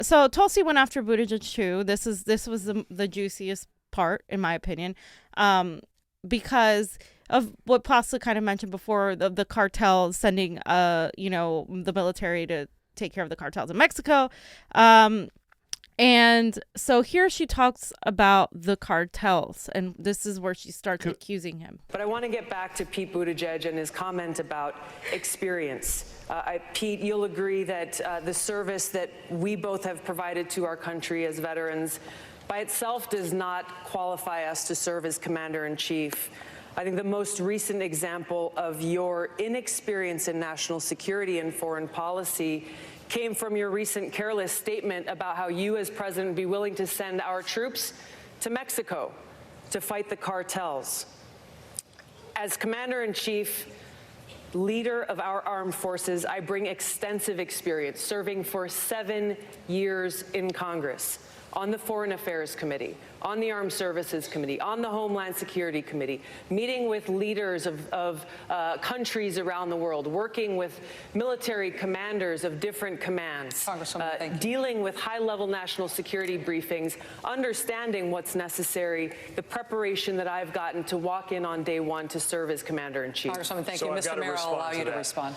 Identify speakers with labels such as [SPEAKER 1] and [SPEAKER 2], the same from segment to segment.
[SPEAKER 1] So Tulsi went after Buttigieg too. This was the juiciest part, in my opinion, because of what Pasta kind of mentioned before, the cartels sending the military to take care of the cartels in Mexico. And so here she talks about the cartels, and this is where she starts accusing him.
[SPEAKER 2] But I want to get back to Pete Buttigieg and his comment about experience. Pete, you'll agree that the service that we both have provided to our country as veterans by itself does not qualify us to serve as commander-in-chief. I think the most recent example of your inexperience in national security and foreign policy came from your recent careless statement about how you as president would be willing to send our troops to Mexico to fight the cartels. As commander-in-chief, leader of our armed forces, I bring extensive experience serving for 7 years in Congress, on the Foreign Affairs Committee, on the Armed Services Committee, on the Homeland Security Committee, meeting with leaders of countries around the world, working with military commanders of different commands, dealing with high-level national security briefings, understanding what's necessary, the preparation that I've gotten to walk in on day one to serve as Commander-in-Chief.
[SPEAKER 3] Congresswoman, thank you. Mr. Mayor, I'll allow you to respond.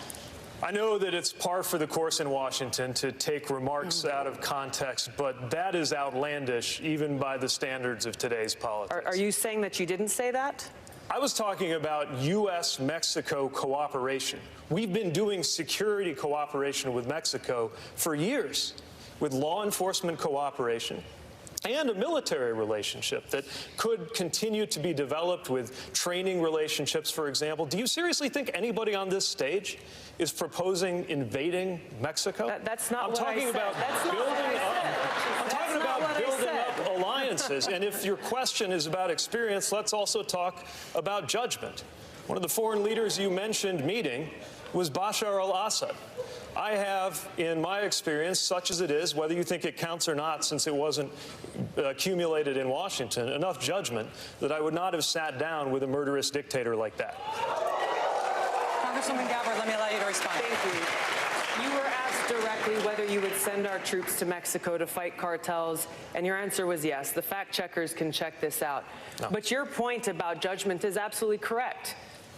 [SPEAKER 4] I know that it's par for the course in Washington to take remarks out of context, but that is outlandish even by the standards of today's politics.
[SPEAKER 2] Are you saying that you didn't say that?
[SPEAKER 4] I was talking about U.S.-Mexico cooperation. We've been doing security cooperation with Mexico for years, with law enforcement cooperation and a military relationship that could continue to be developed with training relationships, for example. Do you seriously think anybody on this stage is proposing invading Mexico?
[SPEAKER 2] That's not what I said.
[SPEAKER 4] I'm talking about building up alliances. And if your question is about experience, let's also talk about judgment. One of the foreign leaders you mentioned meeting was Bashar al-Assad. I have, in my experience, such as it is, whether you think it counts or not, since it wasn't accumulated in Washington, enough judgment that I would not have sat down with a murderous dictator like that.
[SPEAKER 3] Congresswoman Gabbard, let me allow you to respond.
[SPEAKER 2] Thank you. You were asked directly whether you would send our troops to Mexico to fight cartels, and your answer was yes. The fact checkers can check this out. No. But your point about judgment is absolutely correct.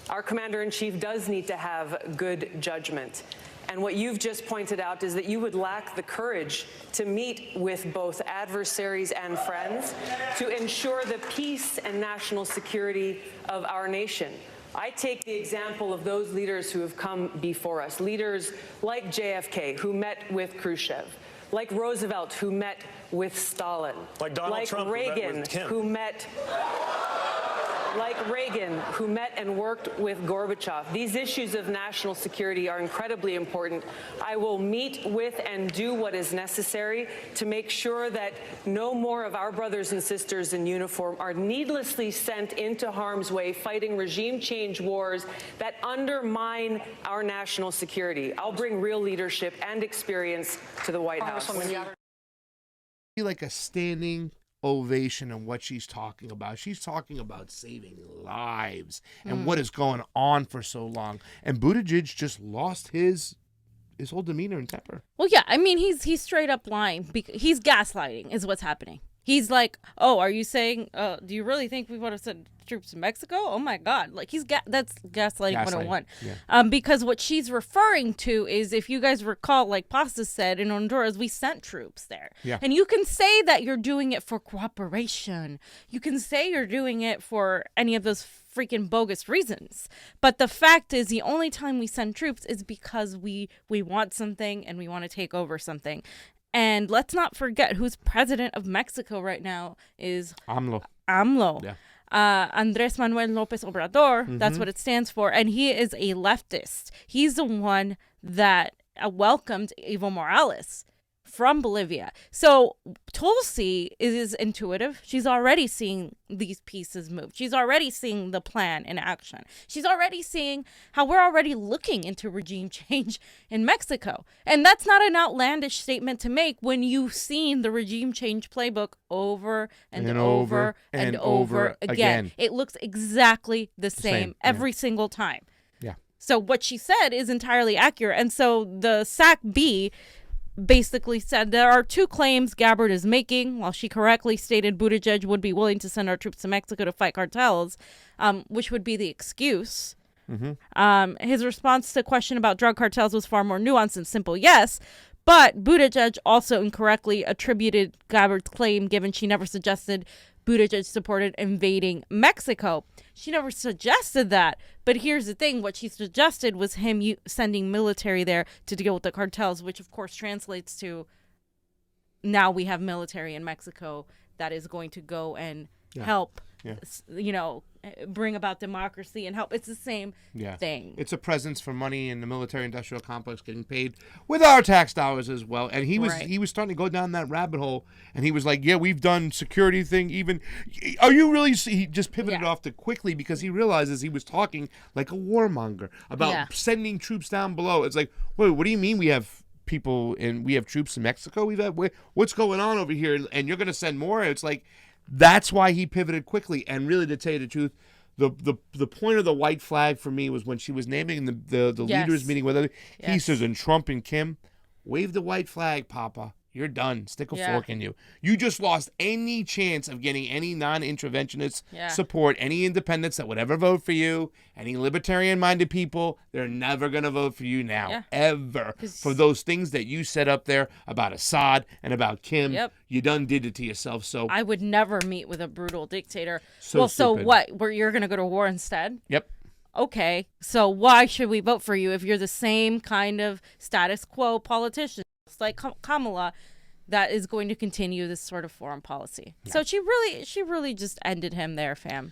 [SPEAKER 2] Our commander-in-chief does need to have good judgment. And what you've just pointed out is that you would lack the courage to meet with both adversaries and friends to ensure the peace and national security of our nation. I take the example of those leaders who have come before us, leaders like JFK, who met with Khrushchev, like Roosevelt, who met with Stalin,
[SPEAKER 4] like Donald Trump,
[SPEAKER 2] Reagan, who met and worked with Gorbachev. These issues of national security are incredibly important. I will meet with and do what is necessary to make sure that no more of our brothers and sisters in uniform are needlessly sent into harm's way fighting regime change wars that undermine our national security. I'll bring real leadership and experience to the White House.
[SPEAKER 5] Like a standing ovation on what she's talking about. She's talking about saving lives and what is going on for so long. And Buttigieg just lost his whole demeanor and temper.
[SPEAKER 1] Well, yeah, I mean, he's straight up lying. He's gaslighting is what's happening. He's like, oh, are you saying, do you really think we want to send troops to Mexico? Oh, my God. Like, that's gaslighting 101. Yeah. Because what she's referring to is, if you guys recall, like Pasta said, in Honduras, we sent troops there. Yeah. And you can say that you're doing it for cooperation. You can say you're doing it for any of those freaking bogus reasons. But the fact is, the only time we send troops is because we want something and we want to take over something. And let's not forget who's president of Mexico right now is
[SPEAKER 5] AMLO.
[SPEAKER 1] Yeah. Andrés Manuel López Obrador. That's what it stands for. And he is a leftist. He's the one that welcomed Evo Morales from Bolivia. So Tulsi is intuitive. She's already seeing these pieces move. She's already seeing the plan in action. She's already seeing how we're already looking into regime change in Mexico. And that's not an outlandish statement to make when you've seen the regime change playbook over and over again. It looks exactly the same every single time.
[SPEAKER 5] Yeah.
[SPEAKER 1] So what she said is entirely accurate. And so the SAC B basically said there are two claims Gabbard is making. While she correctly stated Buttigieg would be willing to send our troops to Mexico to fight cartels, which would be the excuse. His response to the question about drug cartels was far more nuanced and simple, yes. But Buttigieg also incorrectly attributed Gabbard's claim, given she never suggested Buttigieg supported invading Mexico. She never suggested that. But here's the thing. What she suggested was him sending military there to deal with the cartels, which, of course, translates to now we have military in Mexico that is going to go and help, bring about democracy and help. It's the same thing.
[SPEAKER 5] It's a presence for money in the military-industrial complex getting paid with our tax dollars as well. And he was starting to go down that rabbit hole. And he was like, yeah, we've done security thing even. Are you really? He just pivoted off too quickly because he realizes he was talking like a warmonger about sending troops down below. It's like, wait, what do you mean we have people and we have troops in Mexico? What's going on over here? And you're going to send more? It's like, that's why he pivoted quickly. And really, to tell you the truth, the point of the white flag for me was when she was naming the leaders meeting with other. He says, and Trump and Kim, wave the white flag, Papa. You're done. Stick a fork in you. You just lost any chance of getting any non-interventionist support, any independents that would ever vote for you, any libertarian-minded people. They're never going to vote for you now, ever. For those things that you set up there about Assad and about Kim, you done did it to yourself. So
[SPEAKER 1] I would never meet with a brutal dictator.
[SPEAKER 5] So
[SPEAKER 1] what? Where you're going to go to war instead?
[SPEAKER 5] Yep.
[SPEAKER 1] Okay, so why should we vote for you if you're the same kind of status quo politician like Kamala that is going to continue this sort of foreign policy? So she really just ended him there, fam.